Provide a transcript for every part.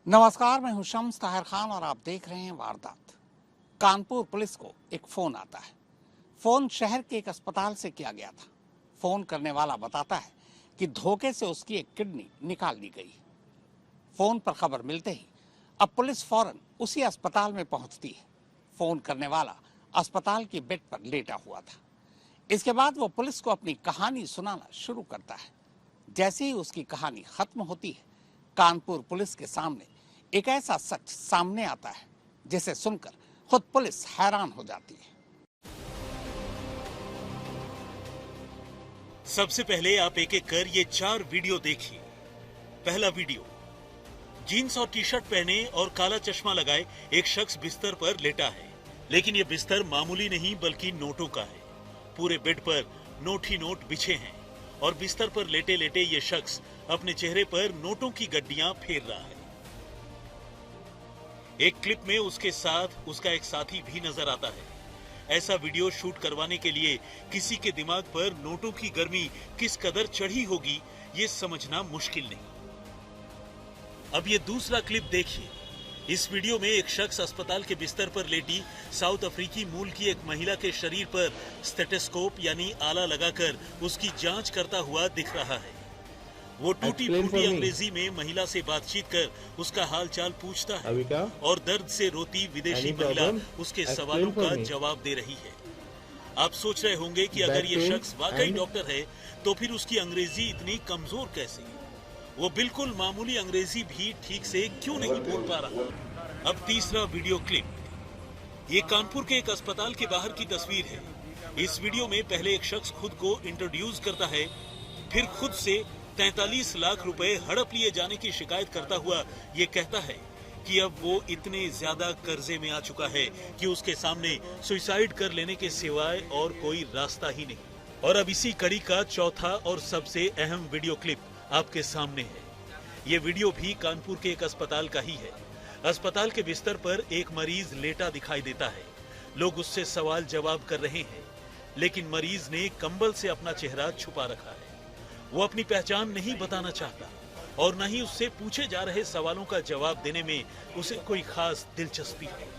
नमस्कार, मैं हूं शम्स ताहिर खान और आप देख रहे हैं वारदात। कानपुर पुलिस को एक फोन आता है। फोन शहर के एक अस्पताल से किया गया था। फोन करने वाला बताता है कि धोखे से उसकी एक किडनी निकाल ली गई। फोन पर खबर मिलते ही अब पुलिस फौरन उसी अस्पताल में पहुंचती है। फोन करने वाला अस्पताल की बेड पर लेटा हुआ था। इसके बाद वो पुलिस को अपनी कहानी सुनाना शुरू करता है। जैसे ही उसकी कहानी खत्म होती है, कानपुर पुलिस के सामने एक ऐसा सच सामने आता है जिसे सुनकर खुद पुलिस हैरान हो जाती है। सबसे पहले आप एक एक कर ये 4 वीडियो देखिए। पहला वीडियो, जीन्स और टी शर्ट पहने और काला चश्मा लगाए एक शख्स बिस्तर पर लेटा है, लेकिन ये बिस्तर मामूली नहीं बल्कि नोटों का है। पूरे बेड पर नोट ही नोट बिछे हैं और बिस्तर पर लेटे लेटे ये शख्स अपने चेहरे पर नोटों की गड्डियां फेर रहा है। एक क्लिप में उसके साथ उसका एक साथी भी नजर आता है। ऐसा वीडियो शूट करवाने के लिए किसी के दिमाग पर नोटों की गर्मी किस कदर चढ़ी होगी ये समझना मुश्किल नहीं। अब ये दूसरा क्लिप देखिए। इस वीडियो में एक शख्स अस्पताल के बिस्तर पर लेटी साउथ अफ्रीकी मूल की एक महिला के शरीर पर स्टेथोस्कोप यानी आला लगाकर उसकी जांच करता हुआ दिख रहा है। वो टूटी फूटी अंग्रेजी में महिला से बातचीत कर उसका हाल चाल पूछता है और दर्द से रोती विदेशी महिला उसके सवालों का जवाब दे रही है। आप सोच रहे होंगे कि अगर ये शख्स वाकई डॉक्टर है तो फिर उसकी अंग्रेजी इतनी कमजोर कैसे? वो बिल्कुल मामूली अंग्रेजी भी ठीक से क्यों नहीं बोल पा रहा? अब तीसरा वीडियो क्लिप, ये कानपुर के एक अस्पताल के बाहर की तस्वीर है। इस वीडियो में पहले एक शख्स खुद को इंट्रोड्यूस करता है, फिर खुद से 43 लाख रुपए हड़प लिए जाने की शिकायत करता हुआ ये कहता है कि अब वो इतने ज्यादा कर्जे में आ चुका है कि उसके सामने सुसाइड कर लेने के सिवाय और कोई रास्ता ही नहीं। और अब इसी कड़ी का चौथा और सबसे अहम वीडियो क्लिप आपके सामने है। ये वीडियो भी कानपुर के एक अस्पताल का ही है। अस्पताल के बिस्तर पर एक मरीज लेटा दिखाई देता है। लोग उससे सवाल जवाब कर रहे हैं, लेकिन मरीज ने कंबल से अपना चेहरा छुपा रखा है। वो अपनी पहचान नहीं बताना चाहता और न ही उससे पूछे जा रहे सवालों का जवाब देने में उसे कोई खास दिलचस्पी है।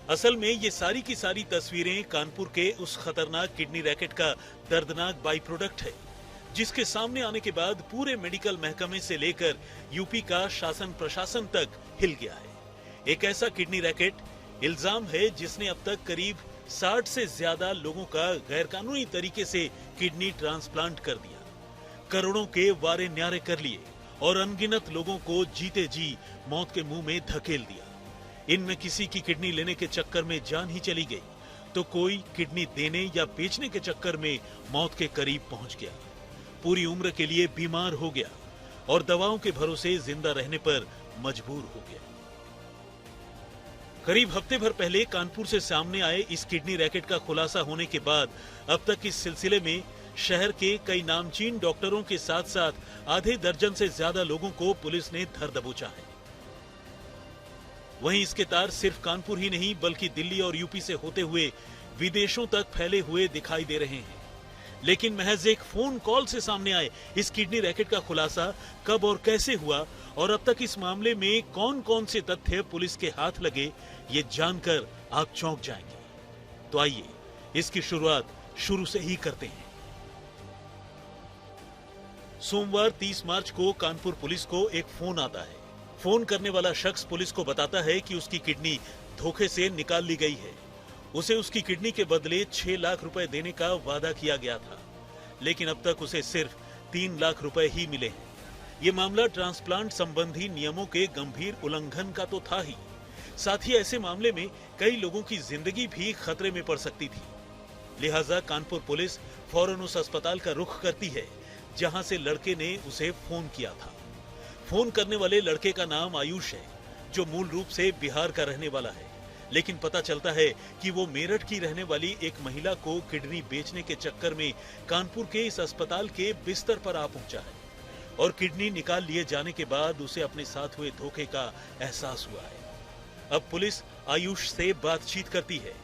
असल में ये सारी की सारी तस्वीरें कानपुर के उस खतरनाक किडनी रैकेट का दर्दनाक बाई प्रोडक्ट है, जिसके सामने आने के बाद पूरे मेडिकल महकमे से लेकर यूपी का शासन प्रशासन तक हिल गया है। एक ऐसा किडनी रैकेट इल्जाम है जिसने अब तक करीब 60 से ज्यादा लोगों का गैरकानूनी तरीके से किडनी ट्रांसप्लांट कर दिया, करोड़ों के वारे न्यारे कर लिए और अनगिनत लोगों को जीते जी मौत के मुंह में धकेल दिया। इनमें किसी की किडनी लेने के चक्कर में जान ही चली गई, तो कोई किडनी देने या बेचने के चक्कर में मौत के करीब पहुंच गया, पूरी उम्र के लिए बीमार हो गया और दवाओं के भरोसे जिंदा रहने पर मजबूर हो गया। करीब हफ्ते भर पहले कानपुर से सामने आए इस किडनी रैकेट का खुलासा होने के बाद अब तक इस सिलसिले में शहर के कई नामचीन डॉक्टरों के साथ साथ आधे दर्जन से ज्यादा लोगों को पुलिस ने धर दबोचा है। वहीं इसके तार सिर्फ कानपुर ही नहीं बल्कि दिल्ली और यूपी से होते हुए विदेशों तक फैले हुए दिखाई दे रहे हैं। लेकिन महज एक फोन कॉल से सामने आए इस किडनी रैकेट का खुलासा कब और कैसे हुआ और अब तक इस मामले में कौन कौन से तथ्य पुलिस के हाथ लगे, ये जानकर आप चौंक जाएंगे। तो आइए इसकी शुरुआत शुरू से ही करते हैं। सोमवार 30 मार्च को कानपुर पुलिस को एक फोन आता है। फोन करने वाला शख्स पुलिस को बताता है कि उसकी किडनी धोखे से निकाल ली गई है। उसे उसकी किडनी के बदले 6 लाख रुपए देने का वादा किया गया था, लेकिन अब तक उसे सिर्फ 3 लाख रुपए ही मिले हैं। ये मामला ट्रांसप्लांट संबंधी नियमों के गंभीर उल्लंघन का तो था ही, साथ ही ऐसे मामले में कई लोगों की जिंदगी भी खतरे में पड़ सकती थी। लिहाजा कानपुर पुलिस फौरन उस अस्पताल का रुख करती है जहां से लड़के ने उसे फोन किया था। फोन करने वाले लड़के का नाम आयुष है, जो मूल रूप से बिहार का रहने वाला है, लेकिन पता चलता है कि वो मेरठ की रहने वाली एक महिला को किडनी बेचने के चक्कर में कानपुर के इस अस्पताल के बिस्तर पर आ पहुंचा है और किडनी निकाल लिए जाने के बाद उसे अपने साथ हुए धोखे का एहसास हुआ है। अब पुलिस आयुष से बातचीत करती है,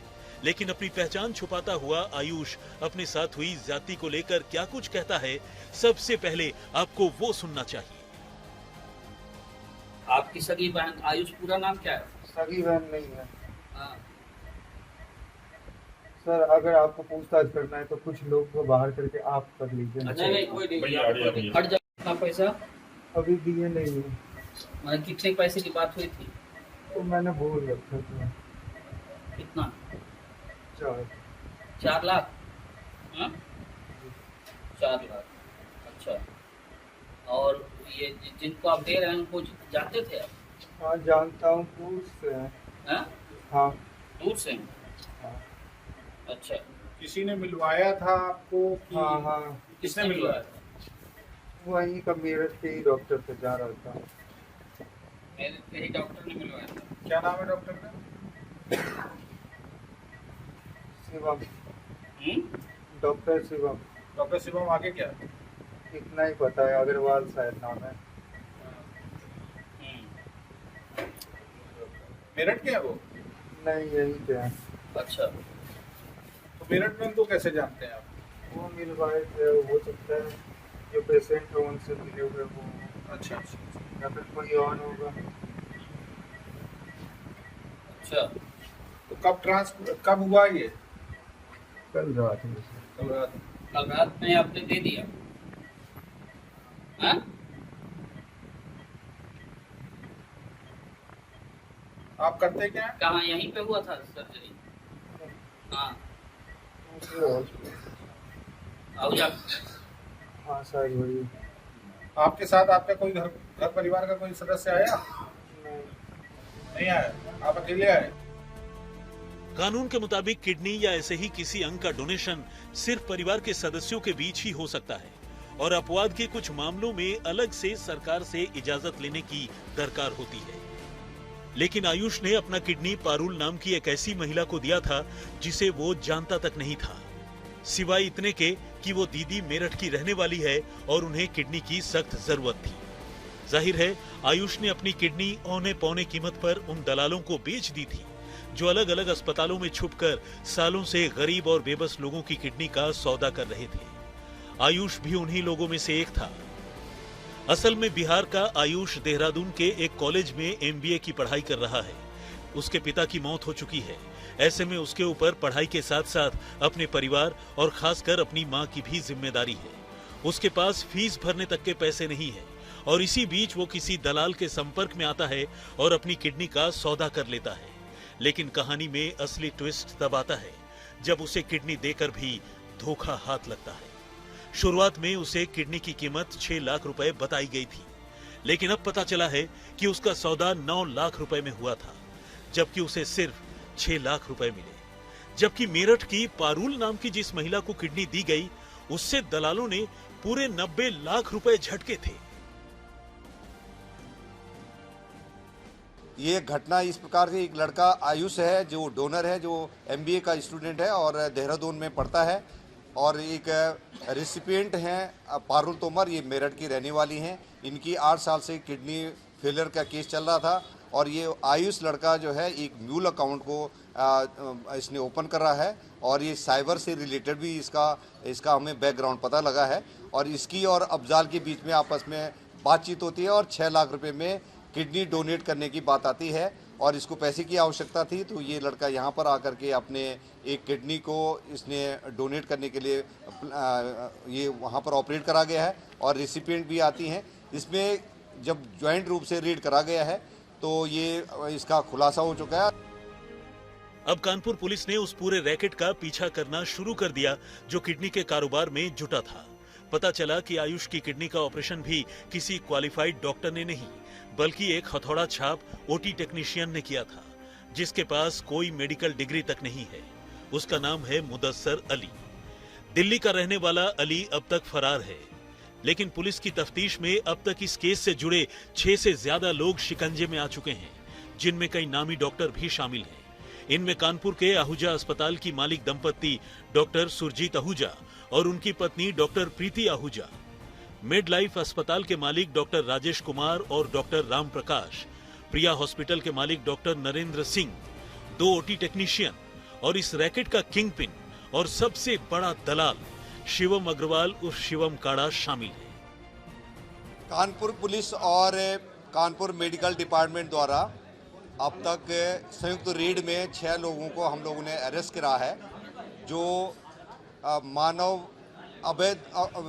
लेकिन अपनी पहचान छुपाता हुआ आयुष अपने साथ हुई ज्यादती को लेकर क्या कुछ कहता है, सबसे पहले आपको वो सुनना चाहिए। आपकी सगी बहन आयुष, पूरा नाम क्या है? सगी बहन नहीं है हाँ, सर। अगर आपको पूछताछ करना है तो कुछ लोग को बाहर करके आप कर लीजिए। नहीं नहीं कोई नहीं, हट जाओ। कितना पैसा? अभी दिए नहीं है मतलब कितने पैसे की बात हुई थी? तो मैंने बोल रखा था कितना? 4। 4 लाख? हाँ, 4 लाख। अच्छा, और ये जिनको आप दे रहे हैं उनको जानते थे आप? हाँ जानता हूँ, दूर से है। हाँ, हाँ दूर से हैं? हाँ अच्छा, किसी ने मिलवाया था आपको कि हाँ हाँ किसने मिलवाया? वहीं का मेरठ के ही डॉक्टर से जा रहा था। मेरे यही डॉक्टर ने मिलवाया था। क्या नाम है डॉक्टर का? शिवम, हम्म? डॉक्टर शिवम। डॉक्टर शिवम, आगे क्या? इतना ही पता है, अग्रवाल शायद नाम है। हम्म, मेरठ के हैं वो? नहीं यही पे है। अच्छा, तो मेरठ में उनको कैसे जानते हैं आप? वो मिलवाए थे, हो सकता है जो पेशेंट हो उनसे मिले हुए वो, अच्छा अच्छा। या फिर कोई और होगा। अच्छा, तो कब हुआ ये? कल रात में कल रात। कल रात में आपने दे दिया? हाँ? आप करते क्या हैं? कहाँ, यहीं पे हुआ था सर्जरी? हाँ, आहुजा। हाँ शायद वही। आपके साथ आपका कोई घर परिवार का कोई सदस्य आया? नहीं नहीं आया, आप अकेले आए? कानून के मुताबिक किडनी या ऐसे ही किसी अंग का डोनेशन सिर्फ परिवार के सदस्यों के बीच ही हो सकता है और अपवाद के कुछ मामलों में अलग से सरकार से इजाजत लेने की दरकार होती है। लेकिन आयुष ने अपना किडनी पारुल नाम की एक ऐसी महिला को दिया था जिसे वो जानता तक नहीं था, सिवाय इतने के कि वो दीदी मेरठ की रहने वाली है और उन्हें किडनी की सख्त जरूरत थी। जाहिर है आयुष ने अपनी किडनी औने पौने कीमत पर उन दलालों को बेच दी थी जो अलग अलग अस्पतालों में छुपकर सालों से गरीब और बेबस लोगों की किडनी का सौदा कर रहे थे। आयुष भी उन्हीं लोगों में से एक था। असल में बिहार का आयुष देहरादून के एक कॉलेज में एमबीए की पढ़ाई कर रहा है। उसके पिता की मौत हो चुकी है। ऐसे में उसके ऊपर पढ़ाई के साथ साथ अपने परिवार और खासकर अपनी मां की भी जिम्मेदारी है। उसके पास फीस भरने तक के पैसे नहीं है और इसी बीच वो किसी दलाल के संपर्क में आता है और अपनी किडनी का सौदा कर लेता है। लेकिन कहानी में असली ट्विस्ट तब आता है जब उसे किडनी देकर भी धोखा हाथ लगता है। शुरुआत में उसे किडनी की कीमत 6 लाख रुपए बताई गई थी, लेकिन अब पता चला है कि उसका सौदा 9 लाख रुपए में हुआ था, जबकि उसे सिर्फ 6 लाख रुपए मिले। जबकि मेरठ की पारुल नाम की जिस महिला को किडनी दी गई उससे दलालों ने पूरे 90 लाख रुपए झटके थे। ये घटना इस प्रकार से, एक लड़का आयुष है जो डोनर है, जो एमबीए का स्टूडेंट है और देहरादून में पढ़ता है, और एक रेसिपिएंट हैं पारुल तोमर, ये मेरठ की रहने वाली हैं। इनकी 8 साल से किडनी फेलियर का केस चल रहा था और ये आयुष लड़का जो है एक म्यूल अकाउंट को इसने ओपन कर रहा है और ये साइबर से रिलेटेड भी इसका हमें बैकग्राउंड पता लगा है और इसकी और अफजाल के बीच में आपस में बातचीत होती है और 6 लाख रुपए में किडनी डोनेट करने की बात आती है और इसको पैसे की आवश्यकता थी। तो ये लड़का यहाँ पर आकर के अपने एक किडनी को इसने डोनेट करने के लिए ये वहाँ पर ऑपरेट करा गया है और रेसिपिएंट भी आती हैं। इसमें जब ज्वाइंट रूप से रेड करा गया है तो ये इसका खुलासा हो चुका है। अब कानपुर पुलिस ने उस पूरे रैकेट का पीछा करना शुरू कर दिया जो किडनी के कारोबार में जुटा था। पता चला कि आयुष की किडनी का ऑपरेशन भी किसी क्वालिफाइड डॉक्टर ने नहीं बल्कि एक हथौड़ा छाप ओटी टेक्नीशियन ने किया था जिसके पास कोई मेडिकल डिग्री तक नहीं है। उसका नाम है मुदस्सर अली। दिल्ली का रहने वाला अली अब तक फरार है, लेकिन पुलिस की तफ्तीश में अब तक इस केस से जुड़े 6 से ज्यादा लोग शिकंजे में आ चुके हैं, जिनमें कई नामी डॉक्टर भी शामिल हैं। इनमें कानपुर के आहूजा अस्पताल की मालिक दंपत्ति डॉक्टर सुरजीत आहूजा और उनकी पत्नी डॉक्टर प्रीति आहूजा, मिड लाइफ अस्पताल के मालिक डॉक्टर राजेश कुमार और डॉक्टर राम प्रकाश, प्रिया हॉस्पिटल के मालिक doctor Narendra Singh, 2 OT technician और इस रैकेट का किंग पिन और सबसे बड़ा दलाल शिवम अग्रवाल उर्फ शिवम काड़ा शामिल है। कानपुर पुलिस और कानपुर मेडिकल डिपार्टमेंट द्वारा अब तक संयुक्त रेड में 6 लोगों को हम लोगों ने अरेस्ट करा है, जो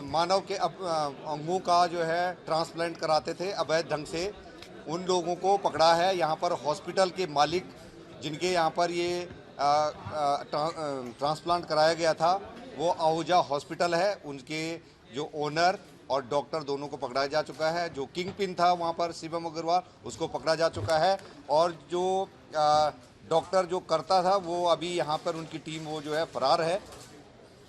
मानव के अंगों का जो है ट्रांसप्लांट कराते थे अवैध ढंग से। उन लोगों को पकड़ा है। यहाँ पर हॉस्पिटल के मालिक जिनके यहाँ पर ये ट्रांसप्लांट कराया गया था वो आहूजा हॉस्पिटल है, उनके जो ओनर और डॉक्टर दोनों को पकड़ा जा चुका है। जो किंग पिन था वहाँ पर शिवम अग्रवाल, उसको पकड़ा जा चुका है। और जो डॉक्टर जो करता था वो अभी यहाँ पर उनकी टीम वो जो है फरार है।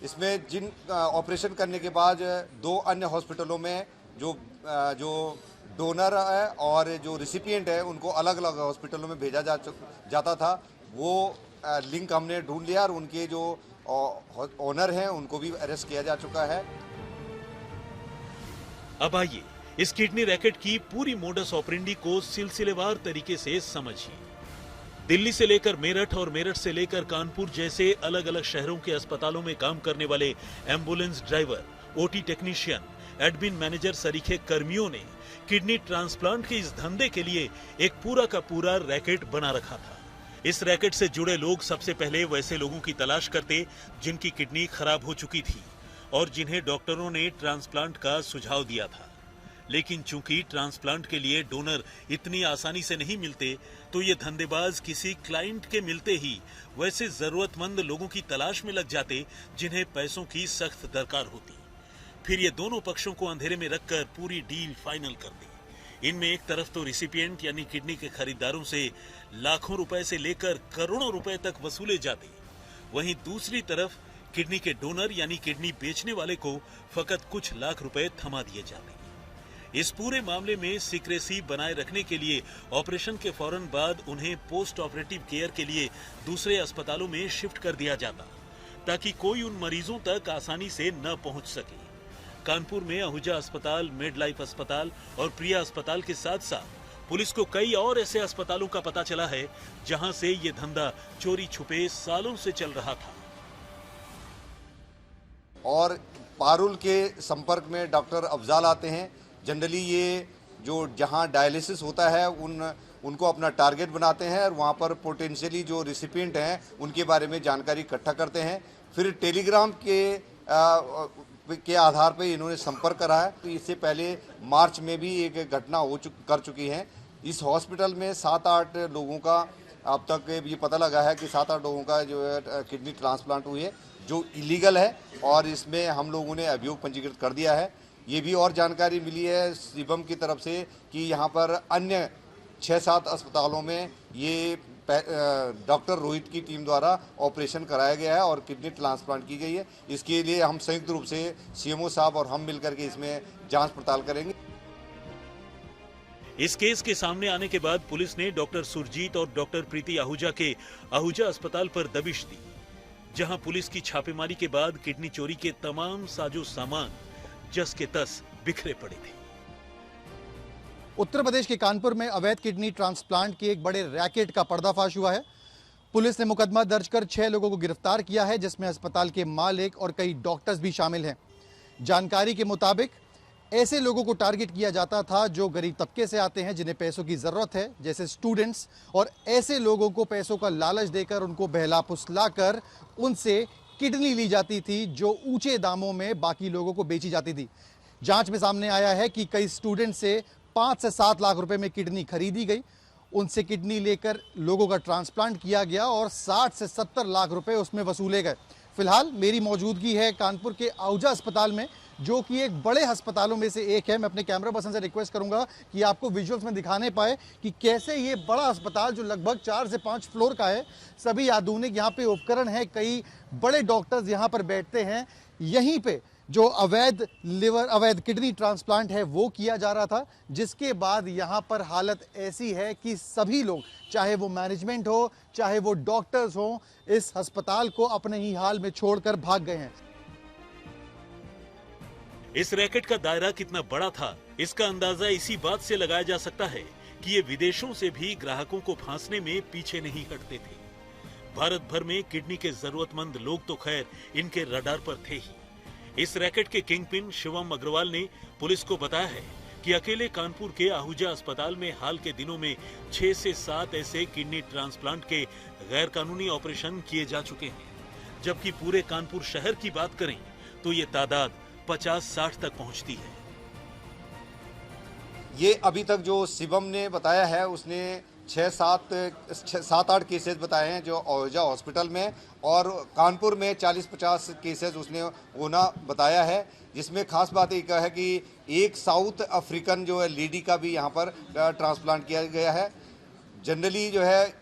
इसमें जिन ऑपरेशन करने के बाद 2 अन्य हॉस्पिटलों में जो डोनर है और जो रिसिपिएंट है उनको अलग अलग हॉस्पिटलों में भेजा जाता था, वो लिंक हमने ढूंढ लिया और उनके जो ओनर हैं उनको भी अरेस्ट किया जा चुका है। अब आइए इस किडनी रैकेट की पूरी मोडस ऑपरेंडी को सिलसिलेवार तरीके से समझिए। दिल्ली से लेकर मेरठ और मेरठ से लेकर कानपुर जैसे अलग अलग शहरों के अस्पतालों में काम करने वाले ambulance driver, OT technician, admin manager सरीखे कर्मियों ने किडनी ट्रांसप्लांट के इस धंधे के लिए एक पूरा का पूरा रैकेट बना रखा था। इस रैकेट से जुड़े लोग सबसे पहले वैसे लोगों की तलाश करते जिनकी किडनी खराब हो चुकी थी और जिन्हें डॉक्टरों ने ट्रांसप्लांट का सुझाव दिया था। लेकिन चूंकि ट्रांसप्लांट के लिए डोनर इतनी आसानी से नहीं मिलते, तो ये धंधेबाज किसी क्लाइंट के मिलते ही वैसे जरूरतमंद लोगों की तलाश में लग जाते जिन्हें पैसों की सख्त दरकार होती। फिर ये दोनों पक्षों को अंधेरे में रखकर पूरी डील फाइनल कर दी। इनमें एक तरफ तो रिसिपिएंट यानी किडनी के खरीदारों से लाखों रुपए से लेकर करोड़ों रुपए तक वसूले जाते, वहीं दूसरी तरफ किडनी के डोनर यानी किडनी बेचने वाले को फकत कुछ लाख रुपए थमा दिए जाते। इस पूरे मामले में सीक्रेसी बनाए रखने के लिए ऑपरेशन के फौरन बाद उन्हें पोस्ट ऑपरेटिव केयर के लिए दूसरे अस्पतालों में शिफ्ट कर दिया जाता, ताकि कोई उन मरीजों तक आसानी से न पहुंच सके। कानपुर में आहूजा अस्पताल, मेडलाइफ अस्पताल और प्रिया अस्पताल के साथ साथ पुलिस को कई और ऐसे अस्पतालों का पता चला है जहां से ये धंधा चोरी छुपे सालों से चल रहा था। और पारुल के संपर्क में डॉक्टर अफजाल आते हैं। जनरली ये जो जहां डायलिसिस होता है उनको अपना टारगेट बनाते हैं और वहां पर पोटेंशियली जो रिसिपिएंट हैं उनके बारे में जानकारी इकट्ठा करते हैं। फिर टेलीग्राम के आधार पर इन्होंने संपर्क करा है। तो इससे पहले मार्च में भी एक घटना कर चुकी है। इस हॉस्पिटल में 7-8 लोगों का अब तक ये पता लगा है कि 7-8 लोगों का जो है किडनी ट्रांसप्लांट हुई है, जो इलीगल है, और इसमें हम लोगों ने अभियोग पंजीकृत कर दिया है। ये भी और जानकारी मिली है शिवम की तरफ से कि यहाँ पर अन्य 6-7 अस्पतालों में ये डॉक्टर रोहित की टीम द्वारा ऑपरेशन कराया गया है और किडनी ट्रांसप्लांट की गई है। इसके लिए हम संयुक्त रूप से सीएमओ साहब और हम मिलकर के इसमें जांच पड़ताल करेंगे। इस केस के सामने आने के बाद पुलिस ने डॉक्टर सुरजीत और डॉक्टर प्रीति आहूजा के आहूजा अस्पताल पर दबिश दी, जहां पुलिस की छापेमारी के बाद किडनी चोरी के तमाम साजो सामान जस के तस बिखरे पड़े थे। उत्तर प्रदेश के कानपुर में अवैध किडनी ट्रांसप्लांट के एक बड़े रैकेट का पर्दाफाश हुआ है। पुलिस ने मुकदमा दर्ज कर 6 लोगों को गिरफ्तार किया है, जिसमें अस्पताल के मालिक और कई डॉक्टर्स भी शामिल हैं। जानकारी के मुताबिक ऐसे लोगों को टारगेट किया जाता था जो गरीब तबके से आते हैं, जिन्हें पैसों की जरूरत है, जैसे स्टूडेंट्स, और ऐसे लोगों को पैसों का लालच देकर उनको बहला फुसलाकर उनसे किडनी ली जाती थी, जो ऊंचे दामों में बाकी लोगों को बेची जाती थी। जांच में सामने आया है कि कई स्टूडेंट से 5 से 7 लाख रुपए में किडनी खरीदी गई, उनसे किडनी लेकर लोगों का ट्रांसप्लांट किया गया और 60 से 70 लाख रुपए उसमें वसूले गए। फिलहाल मेरी मौजूदगी है कानपुर के आहूजा अस्पताल में, जो कि एक बड़े अस्पतालों में से एक है। मैं अपने कैमरा पर्सन से रिक्वेस्ट करूंगा कि आपको विजुअल्स में दिखाने पाए कि कैसे ये बड़ा अस्पताल, जो लगभग 4 से 5 फ्लोर का है, सभी आधुनिक यहाँ पे उपकरण है, कई बड़े डॉक्टर्स यहाँ पर बैठते हैं। यहीं पे जो अवैध किडनी ट्रांसप्लांट है वो किया जा रहा था, जिसके बाद यहाँ पर हालत ऐसी है कि सभी लोग, चाहे वो मैनेजमेंट हो, चाहे वो डॉक्टर्स हो, इस अस्पताल को अपने ही हाल में छोड़कर भाग गए हैं। इस रैकेट का दायरा कितना बड़ा था, इसका अंदाजा इसी बात से लगाया जा सकता है कि ये विदेशों से भी ग्राहकों को फांसने में पीछे नहीं हटते थे। भारत भर में किडनी के जरूरतमंद लोग तो खैर इनके रडार पर थे ही। इस रैकेट के किंगपिन शिवम अग्रवाल ने पुलिस को बताया है कि कि अकेले कानपुर के आहूजा अस्पताल में हाल के दिनों में 6 से 7 ऐसे किडनी ट्रांसप्लांट के गैर कानूनी ऑपरेशन किए जा चुके हैं, जबकि पूरे कानपुर शहर की बात करें तो ये तादाद 50-60 तक पहुंचती है। ये अभी तक जो शिवम ने बताया है, उसने 7-8 केसेस बताए हैं जो आहूजा हॉस्पिटल में, और कानपुर में 40-50 केसेस उसने होना बताया है, जिसमें खास बात एक है कि एक साउथ अफ्रीकन जो है लेडी का भी यहाँ पर ट्रांसप्लांट किया गया है। जनरली जो है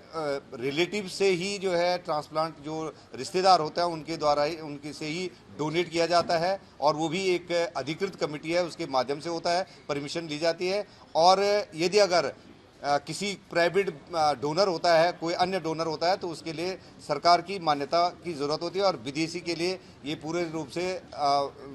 रिलेटिव से ही जो है ट्रांसप्लांट जो रिश्तेदार होता है उनके द्वारा ही, उनके से ही डोनेट किया जाता है, और वो भी एक अधिकृत कमेटी है उसके माध्यम से होता है, परमिशन ली जाती है। और यदि अगर किसी प्राइवेट डोनर होता है, कोई अन्य डोनर होता है, तो उसके लिए सरकार की मान्यता की ज़रूरत होती है, और विदेशी के लिए ये पूरे रूप से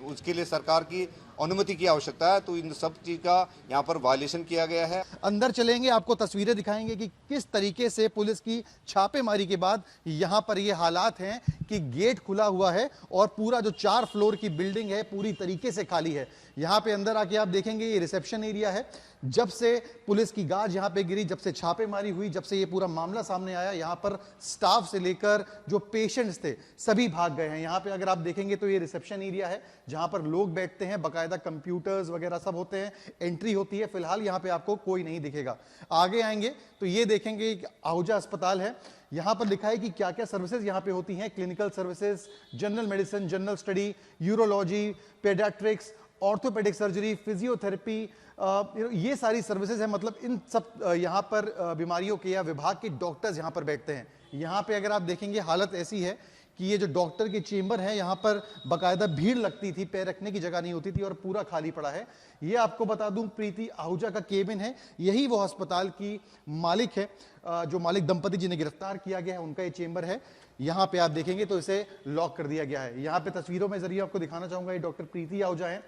उसके लिए सरकार की अनुमति की आवश्यकता है। तो इन सब चीज़ का यहाँ पर वायलेशन किया गया है। अंदर चलेंगे, आपको तस्वीरें दिखाएंगे कि किस तरीके से पुलिस की छापेमारी के बाद यहाँ पर ये हालात हैं कि गेट खुला हुआ है और पूरा जो 4 फ्लोर की बिल्डिंग है पूरी तरीके से खाली है। यहाँ पे अंदर आके आप देखेंगे ये रिसेप्शन एरिया है। जब से पुलिस की गाज यहाँ पे गिरी, जब से छापेमारी हुई, जब से ये पूरा मामला सामने आया, यहाँ पर स्टाफ से लेकर जो पेशेंट्स थे सभी भाग गए हैं। यहाँ पे अगर आप देखेंगे तो ये रिसेप्शन एरिया है जहाँ पर लोग बैठते हैं, बाकायदा कंप्यूटर्स वगैरह सब होते हैं, एंट्री होती है। फिलहाल यहाँ पे आपको कोई नहीं दिखेगा। आगे आएंगे तो ये देखेंगे एक आहूजा अस्पताल है। यहाँ पर लिखा है कि क्या क्या सर्विसेज यहाँ पे होती हैं, clinical services, general medicine, general study, urology, paediatrics, orthopaedic surgery, physiotherapy, ये सारी सर्विसेज है। मतलब इन सब यहाँ पर बीमारियों के या विभाग के डॉक्टर्स यहाँ पर बैठते हैं। यहाँ पे अगर आप देखेंगे हालत ऐसी है कि ये जो डॉक्टर के चेंबर है, यहाँ पर बाकायदा भीड़ लगती थी, पैर रखने की जगह नहीं होती थी, और पूरा खाली पड़ा है। ये आपको बता दूं प्रीति आहूजा का केबिन है, यही वो अस्पताल की मालिक है, जो मालिक दंपति जिन्हें गिरफ्तार किया गया है, उनका ये चेंबर है। यहाँ पे आप देखेंगे तो इसे लॉक कर दिया गया है। यहाँ पे तस्वीरों में जरिए आपको दिखाना चाहूंगा, ये डॉक्टर प्रीति आहूजा है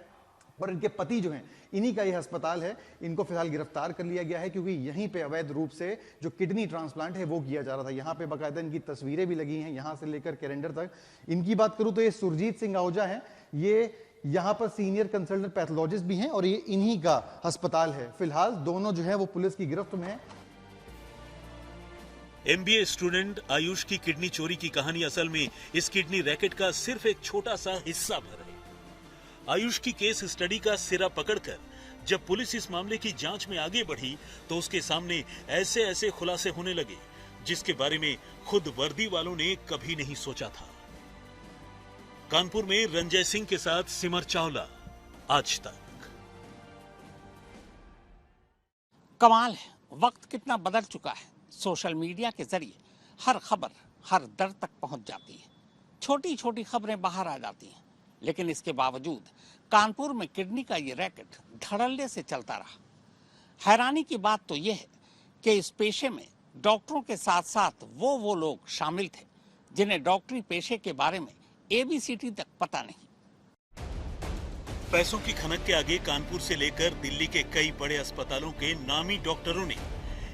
और इनके पति जो हैं, इन्हीं का ये अस्पताल है। इनको फिलहाल गिरफ्तार कर लिया गया है क्योंकि यहीं पे अवैध रूप से जो किडनी ट्रांसप्लांट है वो किया जा रहा था। यहाँ पे बाकायदा इनकी तस्वीरें भी लगी हैं, यहाँ से लेकर कैलेंडर तक। इनकी बात करूं तो ये सुरजीत सिंह आहूजा है, ये यहाँ पर सीनियर कंसल्टेंट पैथोलॉजिस्ट भी हैं और ये इन्हीं का अस्पताल है। फिलहाल दोनों जो है वो पुलिस की गिरफ्त में है। MBA स्टूडेंट आयुष की किडनी चोरी की कहानी असल में इस किडनी रैकेट का सिर्फ एक छोटा सा हिस्सा भर है। आयुष की केस स्टडी का सिरा पकड़कर जब पुलिस इस मामले की जांच में आगे बढ़ी तो उसके सामने ऐसे ऐसे खुलासे होने लगे जिसके बारे में खुद वर्दी वालों ने कभी नहीं सोचा था। कानपुर में रंजय सिंह के साथ सिमर चावला, आज तक। कमाल है, वक्त कितना बदल चुका है। सोशल मीडिया के जरिए हर खबर हर दर तक पहुंच जाती है, छोटी छोटी खबरें बाहर आ जाती हैं, लेकिन इसके बावजूद कानपुर में किडनी का ये रैकेट धड़ल्ले से चलता रहा। हैरानी की बात तो यह है कि इस पेशे में डॉक्टरों के साथ साथ वो लोग शामिल थे जिन्हें डॉक्टरी पेशे के बारे में ABCD तक पता नहीं। पैसों की खनक के आगे कानपुर से लेकर दिल्ली के कई बड़े अस्पतालों के नामी डॉक्टरों ने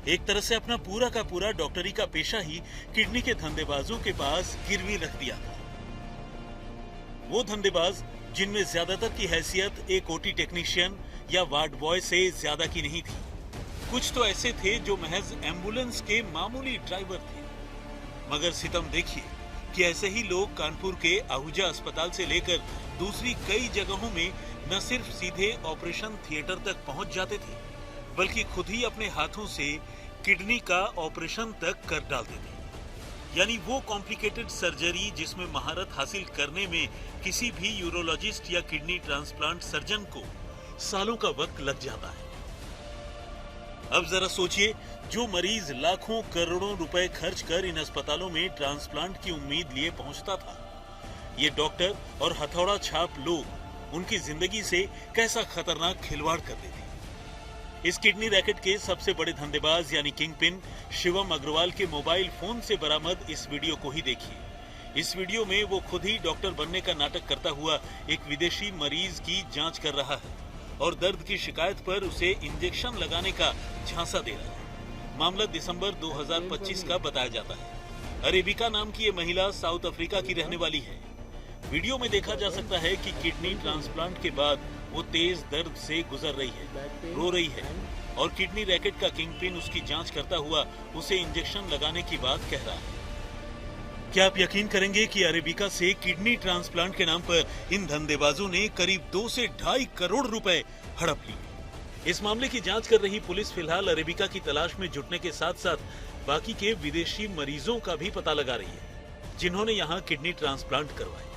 एक तरह से अपना पूरा का पूरा डॉक्टरी का पेशा ही किडनी के धंधेबाजों के पास गिरवी रख दिया था। वो धंधेबाज जिनमें ज्यादातर की हैसियत एक OT टेक्नीशियन या वार्ड बॉय से ज्यादा की नहीं थी। कुछ तो ऐसे थे जो महज एम्बुलेंस के मामूली ड्राइवर थे। मगर सितम देखिए कि ऐसे ही लोग कानपुर के आहूजा अस्पताल से लेकर दूसरी कई जगहों में न सिर्फ सीधे ऑपरेशन थिएटर तक पहुंच जाते थे, बल्कि खुद ही अपने हाथों से किडनी का ऑपरेशन तक कर डालते थे। यानी वो कॉम्प्लिकेटेड सर्जरी जिसमें महारत हासिल करने में किसी भी यूरोलॉजिस्ट या किडनी ट्रांसप्लांट सर्जन को सालों का वक्त लग जाता है। अब जरा सोचिए, जो मरीज लाखों करोड़ों रुपए खर्च कर इन अस्पतालों में ट्रांसप्लांट की उम्मीद लिए पहुंचता था, ये डॉक्टर और हथौड़ा छाप लोग उनकी जिंदगी से कैसा खतरनाक खिलवाड़ करते थे। इस किडनी रैकेट के सबसे बड़े धंधेबाज यानी किंग पिन शिवम अग्रवाल के मोबाइल फोन से बरामद इस वीडियो को ही देखिए। इस वीडियो में वो खुद ही डॉक्टर बनने का नाटक करता हुआ एक विदेशी मरीज की जांच कर रहा है और दर्द की शिकायत पर उसे इंजेक्शन लगाने का झांसा दे रहा है। मामला दिसंबर 2025 का बताया जाता है। अरेबिका नाम की ये महिला साउथ अफ्रीका की रहने वाली है। वीडियो में देखा जा सकता है कि किडनी ट्रांसप्लांट के बाद वो तेज दर्द से गुजर रही है, रो रही है और किडनी रैकेट का किंगपिन उसकी जांच करता हुआ उसे इंजेक्शन लगाने की बात कह रहा है। क्या आप यकीन करेंगे कि अरेबिका से किडनी ट्रांसप्लांट के नाम पर इन धंधेबाजों ने करीब 2 से 2.5 करोड़ रुपए हड़प लिए। इस मामले की जांच कर रही पुलिस फिलहाल अरेबिका की तलाश में जुटने के साथ साथ बाकी के विदेशी मरीजों का भी पता लगा रही है जिन्होंने यहां किडनी ट्रांसप्लांट करवाए।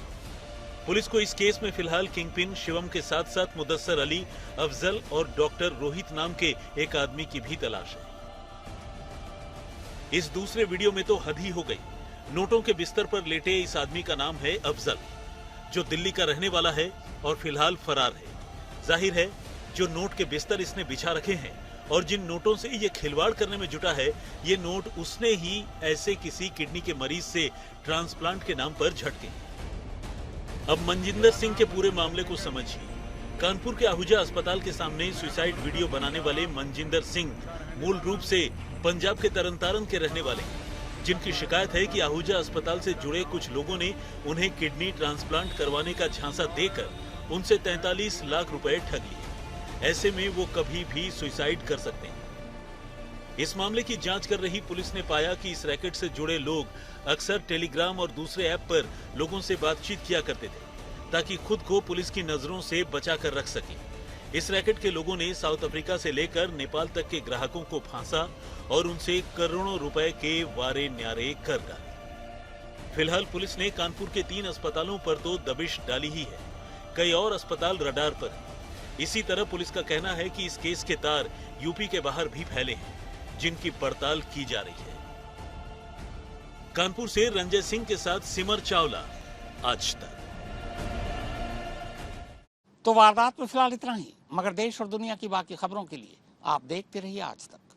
पुलिस को इस केस में फिलहाल किंगपिन शिवम के साथ साथ मुदस्सर अली, अफजल और डॉक्टर रोहित नाम के एक आदमी की भी तलाश है। इस दूसरे वीडियो में तो हद ही हो गई। नोटों के बिस्तर पर लेटे इस आदमी का नाम है अफजल, जो दिल्ली का रहने वाला है और फिलहाल फरार है। जाहिर है जो नोट के बिस्तर इसने बिछा रखे हैं और जिन नोटों से ये खिलवाड़ करने में जुटा है, ये नोट उसने ही ऐसे किसी किडनी के मरीज से ट्रांसप्लांट के नाम पर झटके। अब मनजिंदर सिंह के पूरे मामले को समझिए। कानपुर के आहूजा अस्पताल के सामने सुसाइड वीडियो बनाने वाले मनजिंदर सिंह मूल रूप से पंजाब के तरनतारन के रहने वाले हैं, जिनकी शिकायत है कि आहूजा अस्पताल से जुड़े कुछ लोगों ने उन्हें किडनी ट्रांसप्लांट करवाने का झांसा देकर उनसे 43 लाख रुपए ठग लिए। ऐसे में वो कभी भी सुसाइड कर सकते हैं। इस मामले की जांच कर रही पुलिस ने पाया कि इस रैकेट से जुड़े लोग अक्सर टेलीग्राम और दूसरे ऐप पर लोगों से बातचीत किया करते थे ताकि खुद को पुलिस की नजरों से बचा कर रख सकें। इस रैकेट के लोगों ने साउथ अफ्रीका से लेकर नेपाल तक के ग्राहकों को फांसा और उनसे करोड़ों रुपए के वारे न्यारे कर डाले। फिलहाल पुलिस ने कानपुर के 3 अस्पतालों पर तो दबिश डाली ही है, कई और अस्पताल रडार पर हैं। इसी तरह पुलिस का कहना है कि इस केस के तार यूपी के बाहर भी फैले हैं, जिनकी पड़ताल की जा रही है। कानपुर से रंजय सिंह के साथ सिमर चावला, आज तक। तो वारदात में फिलहाल इतना ही, मगर देश और दुनिया की बाकी खबरों के लिए आप देखते रहिए आज तक।